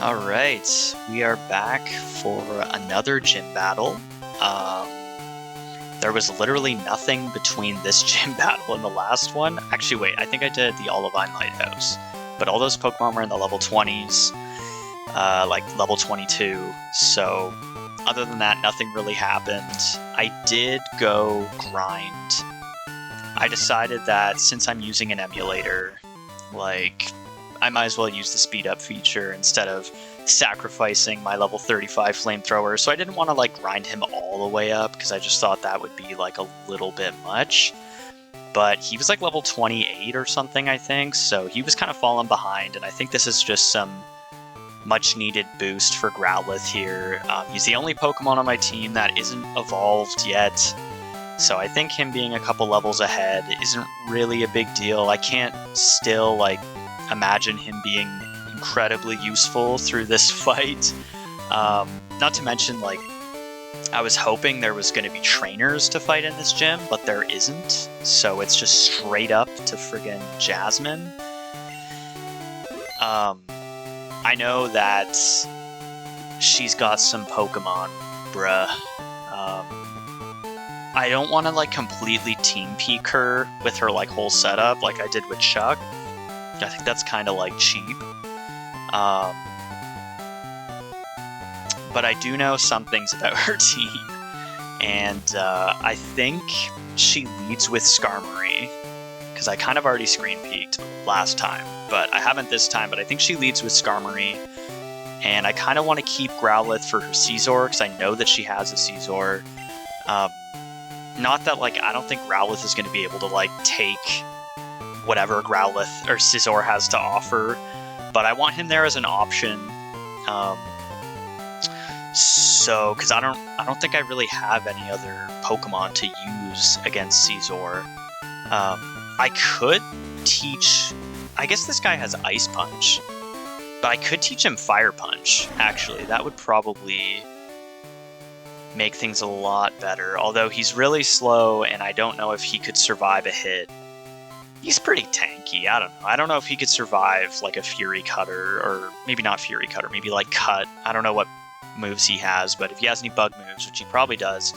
Alright, we are back for another gym battle. There was literally nothing between this gym battle and the last one. Actually, wait, I think I did the Olivine Lighthouse. But all those Pokemon were in the level 20s, like level 22, so other than that, nothing really happened. I did go grind. I decided that since I'm using an emulator, like, I might as well use the speed up feature instead of sacrificing my level 35 flamethrower. So I didn't want to like grind him all the way up because I just thought that would be like a little bit much. But he was like level 28 or something, I think. So he was kind of falling behind, and I think this is just some much needed boost for Growlithe here. He's the only Pokemon on my team that isn't evolved yet. So I think him being a couple levels ahead isn't really a big deal. I can't still like imagine him being incredibly useful through this fight. Not to mention, like, I was hoping there was going to be trainers to fight in this gym, but there isn't. So it's just straight up to friggin' Jasmine. I know that she's got some Pokemon, bruh. I don't want to like completely team peek her with her like whole setup like I did with Chuck. I think that's kind of like cheap. But I do know some things about her team, and I think she leads with Skarmory, because I kind of already screen peeked last time, but I haven't this time. But I think she leads with Skarmory, and I kind of want to keep Growlithe for her Scizor, because I know that she has a Scizor. Not that, like, I don't think Growlithe is going to be able to, like, take whatever Growlithe or Scizor has to offer, but I want him there as an option. So, because I don't think I really have any other Pokemon to use against Scizor. I could teach... I guess this guy has Ice Punch, but I could teach him Fire Punch, actually. That would probably make things a lot better, although he's really slow, and I don't know if he could survive a hit. He's pretty tanky, I don't know. I don't know if he could survive, like, a Fury Cutter, or maybe not Fury Cutter, maybe, like, Cut. I don't know what moves he has, but if he has any bug moves, which he probably does,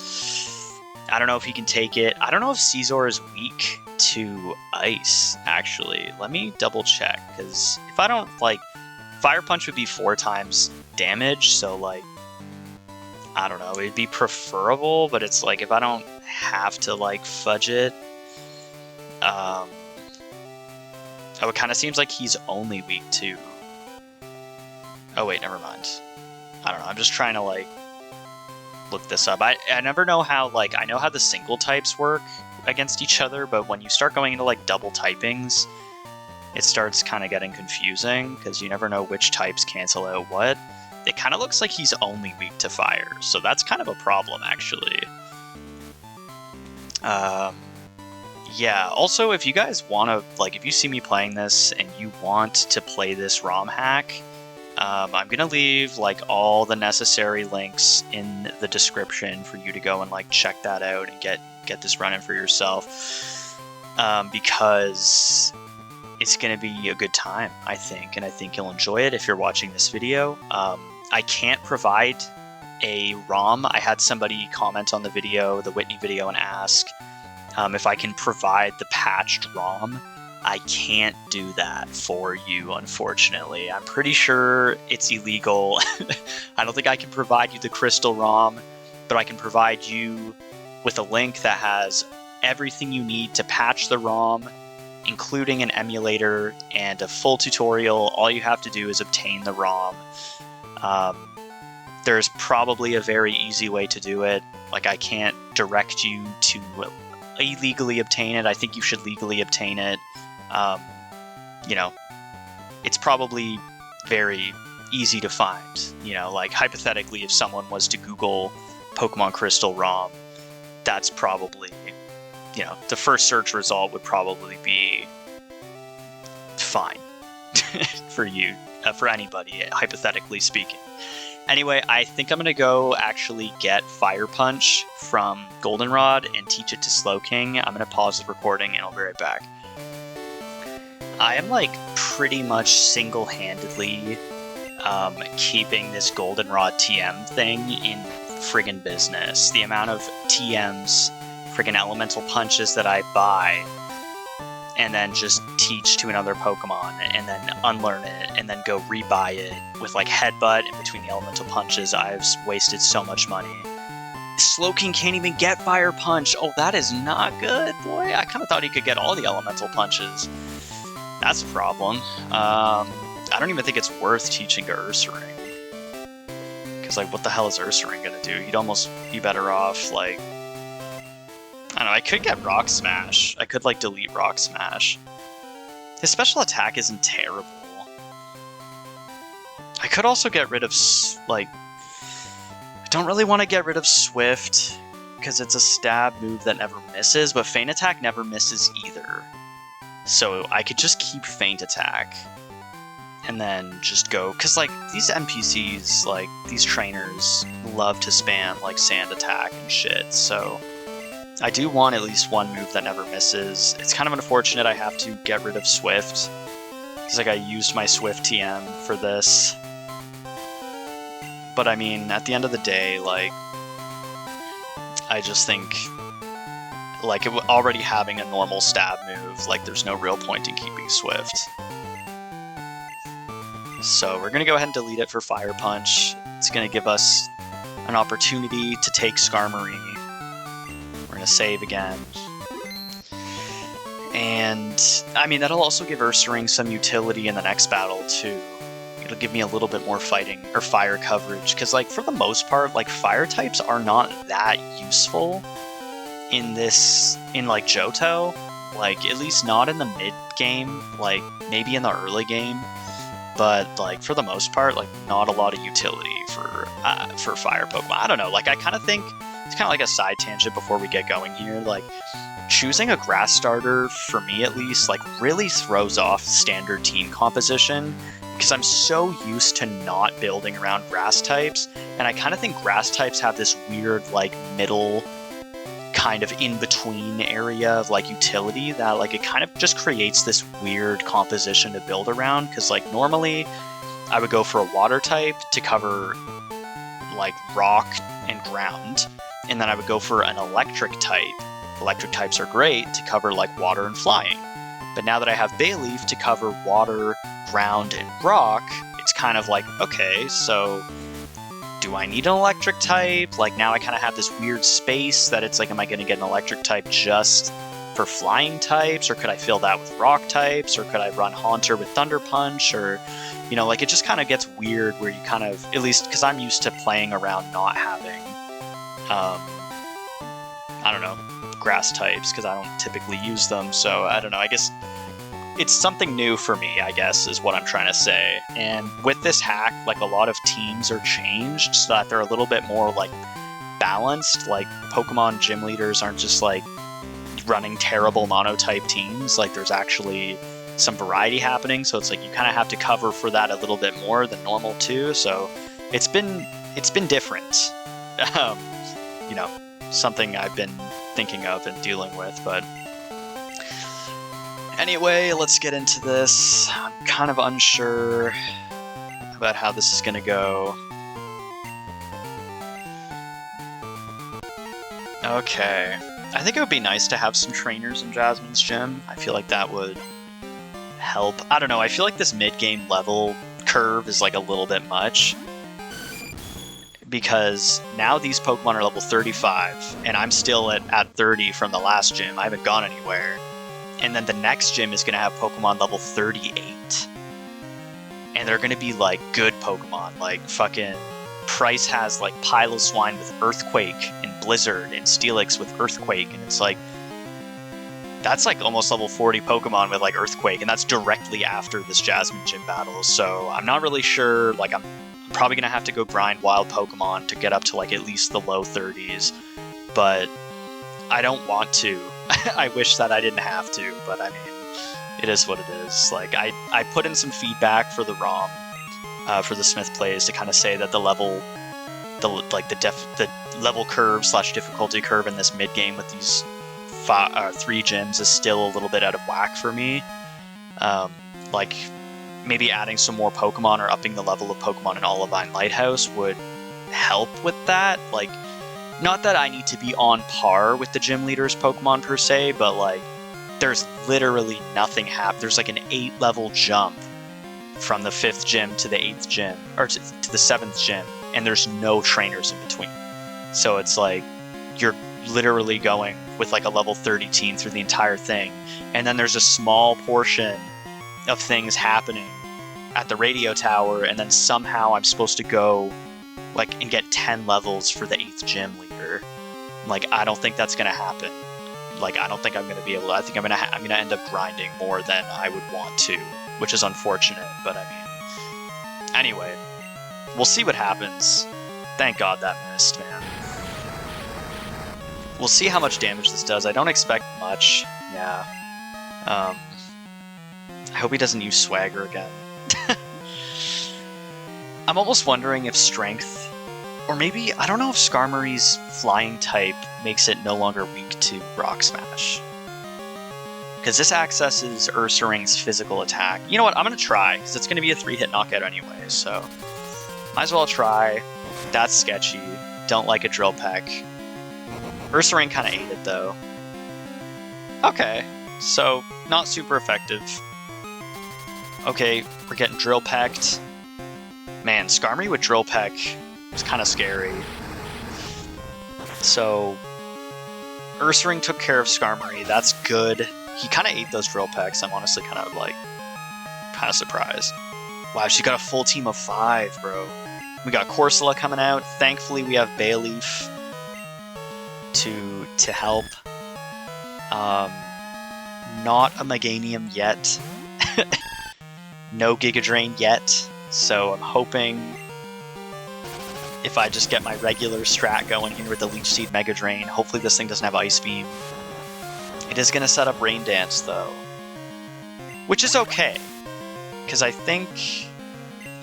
I don't know if he can take it. I don't know if Scizor is weak to Ice, actually. Let me double check, because if I don't, like, Fire Punch would be 4 times damage, so, like, I don't know, it'd be preferable, but it's like, if I don't have to, like, fudge it, oh, it kind of seems like he's only weak to... Oh, wait, never mind. I don't know, I'm just trying to, like, look this up. I never know how, like, I know how the single types work against each other, but when you start going into, like, double typings, it starts kind of getting confusing, because you never know which types cancel out what. It kind of looks like he's only weak to fire, so that's kind of a problem, actually. Yeah, also, if you guys want to, like, if you see me playing this and you want to play this ROM hack, I'm going to leave, like, all the necessary links in the description for you to go and, like, check that out and get this running for yourself, because it's going to be a good time, I think, and I think you'll enjoy it if you're watching this video. I can't provide a ROM. I had somebody comment on the video, the Whitney video, and ask if I can provide the patched ROM. I can't do that for you, unfortunately. I'm pretty sure it's illegal. I don't think I can provide you the Crystal ROM, but I can provide you with a link that has everything you need to patch the ROM, including an emulator and a full tutorial. All you have to do is obtain the ROM. There's probably a very easy way to do it. Like, I can't direct you to illegally obtain it. I think you should legally obtain it. You know, it's probably very easy to find. You know, like, hypothetically, if someone was to Google Pokemon Crystal ROM, that's probably, you know, the first search result would probably be fine for you, for anybody, hypothetically speaking. Anyway, I think I'm going to go actually get Fire Punch from Goldenrod and teach it to Slowking. I'm going to pause the recording and I'll be right back. I am, like, pretty much single-handedly keeping this goldenrod TM thing in friggin' business. The amount of TMs, friggin' elemental punches that I buy and then just teach to another Pokemon and then unlearn it and then go rebuy it with like headbutt in between the elemental punches. I've wasted so much money. Slowking can't even get Fire Punch. Oh, that is not good, boy. I kind of thought he could get all the elemental punches. That's a problem. I don't even think it's worth teaching to Ursaring. Because, like, what the hell is Ursaring gonna do? He'd almost be better off, like... I don't know, I could get Rock Smash. I could, like, delete Rock Smash. His special attack isn't terrible. I could also get rid of, like... I don't really want to get rid of Swift, because it's a stab move that never misses, but Feint Attack never misses either. So I could just keep Feint Attack. And then just go, because like these NPCs, like these trainers love to spam like Sand Attack and shit, so I do want at least one move that never misses. It's kind of unfortunate I have to get rid of Swift, because like I used my Swift TM for this. But I mean, at the end of the day, like, I just think like already having a normal stab move, like there's no real point in keeping Swift. So we're going to go ahead and delete it for Fire Punch. It's going to give us an opportunity to take Skarmory. We're going to save again. And, I mean, that'll also give Ursaring some utility in the next battle, too. It'll give me a little bit more fighting, or fire coverage, because, like, for the most part, like, fire types are not that useful in this, in, like, Johto. Like, at least not in the mid-game, like, maybe in the early game. But, like, for the most part, like, not a lot of utility for fire Pokemon. I don't know, like, I kind of think, it's kind of like a side tangent before we get going here, like, choosing a grass starter, for me at least, like, really throws off standard team composition, because I'm so used to not building around grass types, and I kind of think grass types have this weird, like, middle kind of in-between area of like utility that like it kind of just creates this weird composition to build around, because like normally I would go for a water type to cover like rock and ground, and then I would go for an electric type. Electric types are great to cover like water and flying, but now that I have Bayleaf to cover water, ground, and rock, it's kind of like, okay, so do I need an electric type? Like, now I kind of have this weird space that it's like, am I going to get an electric type just for flying types? Or could I fill that with rock types? Or could I run Haunter with Thunder Punch? Or, you know, like, it just kind of gets weird where you kind of, at least because I'm used to playing around not having, I don't know, grass types, because I don't typically use them. So, I don't know, I guess it's something new for me, I guess, is what I'm trying to say. And with this hack, like, a lot of teams are changed so that they're a little bit more, like, balanced. Like, Pokemon gym leaders aren't just, like, running terrible monotype teams. Like, there's actually some variety happening, so it's like you kind of have to cover for that a little bit more than normal, too. So it's been different. You know, something I've been thinking of and dealing with, but... Anyway, let's get into this. I'm kind of unsure about how this is going to go. Okay. I think it would be nice to have some trainers in Jasmine's gym. I feel like that would help. I don't know, I feel like this mid-game level curve is like a little bit much, because now these Pokemon are level 35, and I'm still at 30 from the last gym. I haven't gone anywhere. And then the next gym is going to have Pokemon level 38. And they're going to be, like, good Pokemon. Like, fucking Price has, like, Piloswine with Earthquake, and Blizzard, and Steelix with Earthquake. And it's like, that's, like, almost level 40 Pokemon with, like, Earthquake. And that's directly after this Jasmine gym battle. So I'm not really sure. Like, I'm probably going to have to go grind wild Pokemon to get up to, like, at least the low 30s. But I don't want to. I wish that I didn't have to, but I mean, it is what it is. Like, I put in some feedback for the ROM, for the Smith plays, to kind of say that the level curve / difficulty curve in this mid game with these 3 gyms is still a little bit out of whack for me. Like, maybe adding some more Pokemon or upping the level of Pokemon in Olivine Lighthouse would help with that. Like, not that I need to be on par with the gym leader's Pokemon per se, but like, there's literally nothing there's like an 8-level jump from the 5th gym to the 8th gym, or to the 7th gym, and there's no trainers in between. So it's like, you're literally going with like a level 30 team through the entire thing, and then there's a small portion of things happening at the radio tower, and then somehow I'm supposed to go like and get 10 levels for the 8th gym leader. Like, I don't think that's gonna happen. Like, I don't think I'm gonna be able to. I think I'm gonna end up grinding more than I would want to, which is unfortunate, but I mean, anyway, we'll see what happens. Thank God that missed, man. We'll see how much damage this does. I don't expect much. Yeah. I hope he doesn't use Swagger again. I'm almost wondering if Strength, or maybe, I don't know if Skarmory's Flying type makes it no longer weak to Rock Smash. Because this accesses Ursaring's physical attack. You know what, I'm going to try, because it's going to be a 3-hit knockout anyway, so might as well try. That's sketchy. Don't like a Drill Peck. Ursaring kind of ate it, though. Okay, so not super effective. Okay, we're getting Drill Pecked. Man, Skarmory with Drill Peck is kind of scary. So, Ursaring took care of Skarmory. That's good. He kind of ate those Drill Pecks. I'm honestly kind of surprised. Wow, she got a full team of 5, bro. We got Corsola coming out. Thankfully, we have Bayleaf to help. Not a Meganium yet. No Giga Drain yet. So I'm hoping if I just get my regular strat going here with the Leech Seed Mega Drain, hopefully this thing doesn't have Ice Beam. It is going to set up Rain Dance, though. Which is okay. Because I think...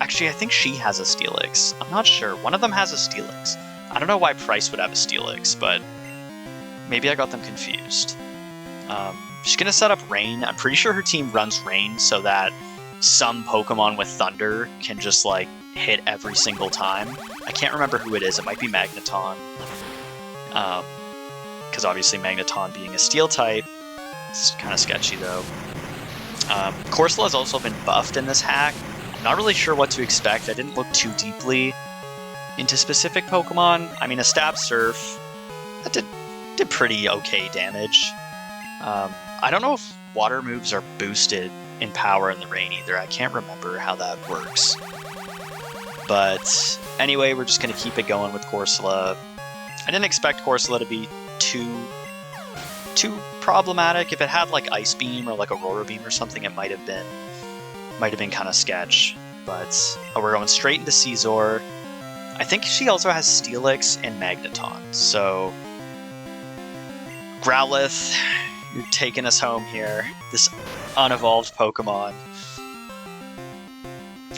Actually, I think she has a Steelix. I'm not sure. One of them has a Steelix. I don't know why Price would have a Steelix, but maybe I got them confused. She's going to set up Rain. I'm pretty sure her team runs Rain so that some Pokemon with Thunder can just, like, hit every single time. I can't remember who it is. It might be Magneton. Because obviously Magneton being a Steel type, it's kind of sketchy, though. Corsola has also been buffed in this hack. I'm not really sure what to expect. I didn't look too deeply into specific Pokemon. I mean, a Stab Surf, that did pretty okay damage. I don't know if water moves are boosted in power in the rain either. I can't remember how that works. But anyway, we're just going to keep it going with Corsola. I didn't expect Corsola to be too problematic. If it had like Ice Beam or like Aurora Beam or something, it might have been kind of sketch. But we're going straight into Scizor. I think she also has Steelix and Magneton. So Growlithe, you're taking us home here. This unevolved Pokemon.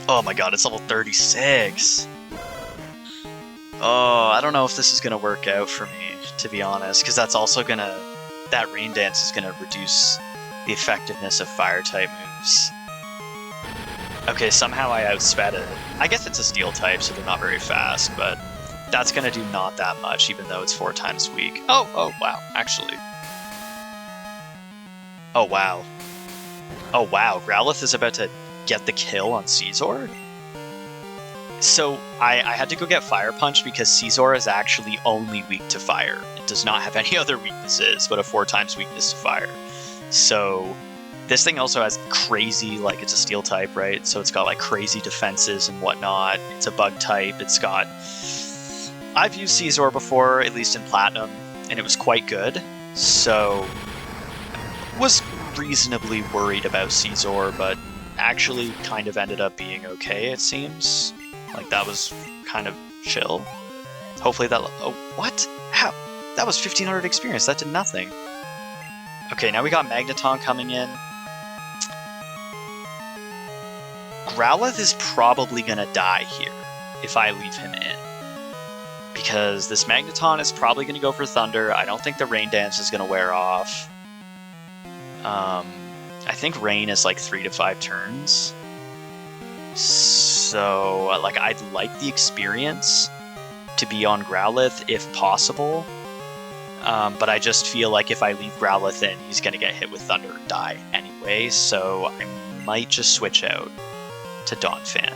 Oh my god, it's level 36. Oh, I don't know if this is going to work out for me, to be honest, because that's also going to... That Rain Dance is going to reduce the effectiveness of Fire-type moves. Okay, somehow I outsped it. I guess it's a Steel type, so they're not very fast, but that's going to do not that much, even though it's 4 times weak. Oh, wow, actually. Oh, wow. Oh, wow, Growlithe is about to get the kill on Scizor? So, I had to go get Fire Punch because Scizor is actually only weak to fire. It does not have any other weaknesses but a 4 times weakness to fire. So, this thing also has crazy, like, it's a Steel type, right? So it's got, like, crazy defenses and whatnot. It's a Bug type. It's got... I've used Scizor before, at least in Platinum, and it was quite good. So, was reasonably worried about Scizor, but actually kind of ended up being okay, it seems. Like, that was kind of chill. Hopefully that... Oh, what? How? That was 1500 experience. That did nothing. Okay, now we got Magneton coming in. Growlithe is probably gonna die here if I leave him in. Because this Magneton is probably gonna go for Thunder. I don't think the Rain Dance is gonna wear off. I think Rain is like 3 to 5 turns. So, like, I'd like the experience to be on Growlithe if possible. But I just feel like if I leave Growlithe in, he's going to get hit with Thunder and die anyway. So I might just switch out to Donphan.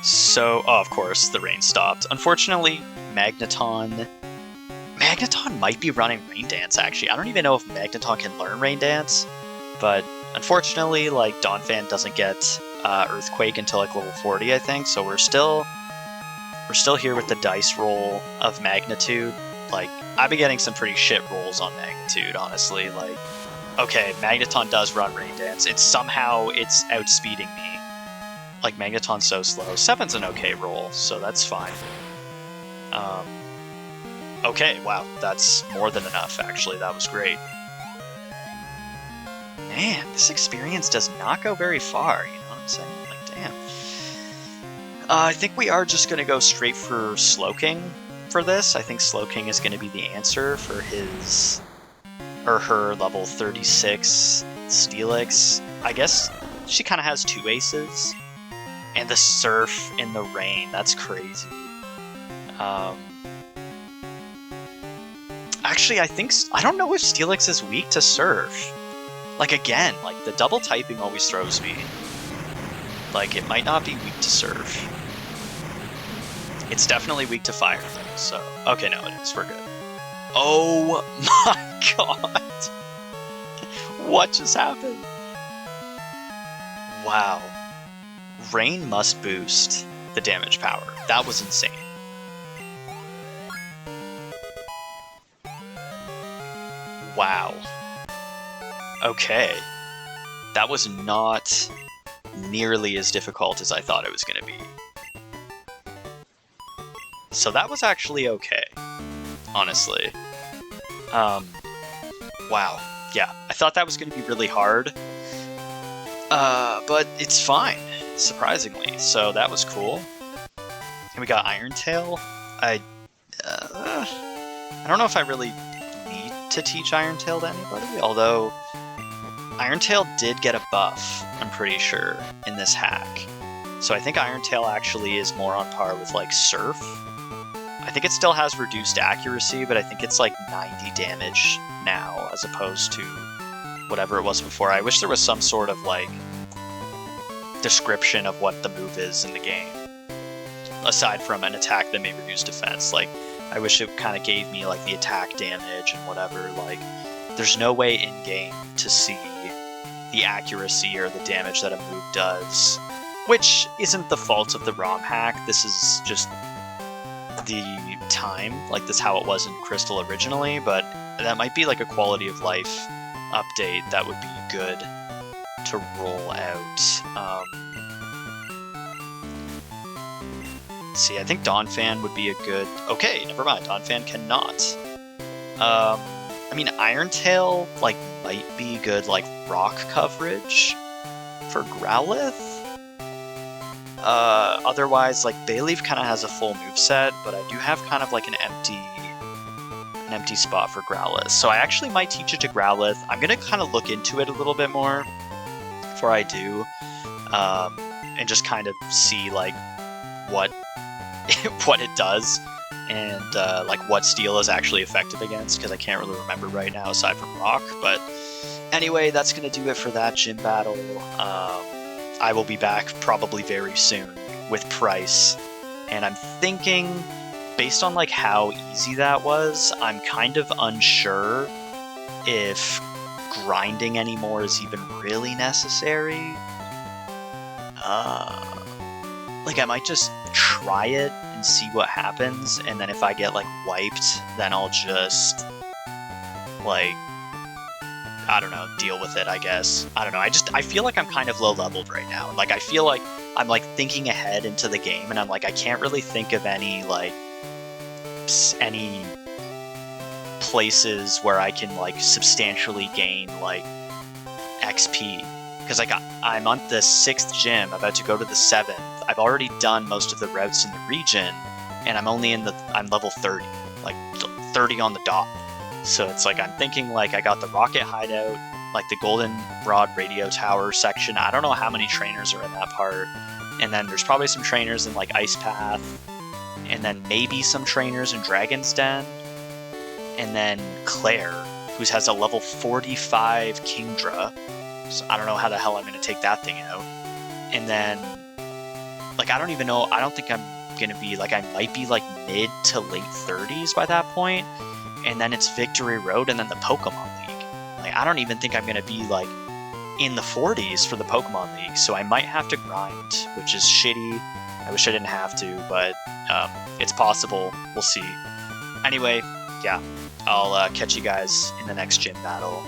So, oh, of course, the rain stopped. Unfortunately, Magneton might be running Rain Dance, actually. I don't even know if Magneton can learn Rain Dance, but unfortunately, like, Donphan doesn't get Earthquake until, like, level 40, I think, so we're still here with the dice roll of Magnitude. Like, I've been getting some pretty shit rolls on Magnitude, honestly. Like, okay, Magneton does run Rain Dance. It's outspeeding me. Like, Magneton's so slow. 7's an okay roll, so that's fine. Okay, wow, that's more than enough, actually. That was great. Man, this experience does not go very far, you know what I'm saying? Like, damn. I think we are just going to go straight for Slowking for this. I think Slowking is going to be the answer for his... or her level 36 Steelix. I guess she kind of has 2 aces. And the Surf in the rain, that's crazy. Actually, I don't know if Steelix is weak to Surf. Like, again, like, the double typing always throws me. Like, it might not be weak to Surf. It's definitely weak to Fire, though, so... Okay, no, it is. We're good. Oh my god! What just happened? Wow. Rain must boost the damage power. That was insane. Wow. Okay. That was not nearly as difficult as I thought it was going to be. So that was actually okay, honestly. Wow. Yeah, I thought that was going to be really hard. But it's fine, surprisingly. So that was cool. And we got Iron Tail. I don't know if I really need to teach Iron Tail to anybody, although Iron Tail did get a buff, I'm pretty sure, in this hack. So I think Iron Tail actually is more on par with, like, Surf. I think it still has reduced accuracy, but I think it's like 90 damage now, as opposed to whatever it was before. I wish there was some sort of, like, description of what the move is in the game, aside from an attack that may reduce defense. Like, I wish it kind of gave me, like, the attack damage and whatever. Like, there's no way in-game to see the accuracy or the damage that a move does, which isn't the fault of the ROM hack. This is just the time, like, this is how it was in Crystal originally, but that might be like a quality of life update that would be good to roll out. See, I think Donphan would be a good... Okay, never mind, Donphan cannot. I mean, Iron Tail, like, might be good, like, rock coverage for Growlithe. Otherwise, like, Bayleaf kind of has a full moveset, but I do have kind of like an empty spot for Growlithe. So I actually might teach it to Growlithe. I'm gonna kind of look into it a little bit more before I do, and just kind of see, like, what what it does, and like what Steel is actually effective against, because I can't really remember right now aside from Rock. But anyway, that's gonna do it for that gym battle. I will be back probably very soon with Price, and I'm thinking, based on, like, how easy that was, I'm kind of unsure if grinding anymore is even really necessary. Like, I might just try it and see what happens, and then if I get, like, wiped, then I'll just, like, I don't know, deal with it, I guess. I don't know, I feel like I'm kind of low-leveled right now. Like, I feel like I'm, like, thinking ahead into the game, and I'm like, I can't really think of any, like, any places where I can, like, substantially gain, like, XP. Because, like, I'm on the 6th gym, about to go to the 7th. I've already done most of the routes in the region, and I'm level 30. Like, 30 on the dot. So it's like I'm thinking like I got the Rocket Hideout, like the Goldenrod Radio Tower section. I don't know how many trainers are in that part. And then there's probably some trainers in like Ice Path, and then maybe some trainers in Dragon's Den, and then Claire, who has a level 45 Kingdra. So I don't know how the hell I'm going to take that thing out. And then, like, I don't even know. I don't think I'm going to be, like, I might be, like, mid to late 30s by that point. And then it's Victory Road and then the Pokemon League. Like, I don't even think I'm going to be, like, in the 40s for the Pokemon League. So I might have to grind, which is shitty. I wish I didn't have to, but it's possible. We'll see. Anyway, yeah, I'll catch you guys in the next gym battle.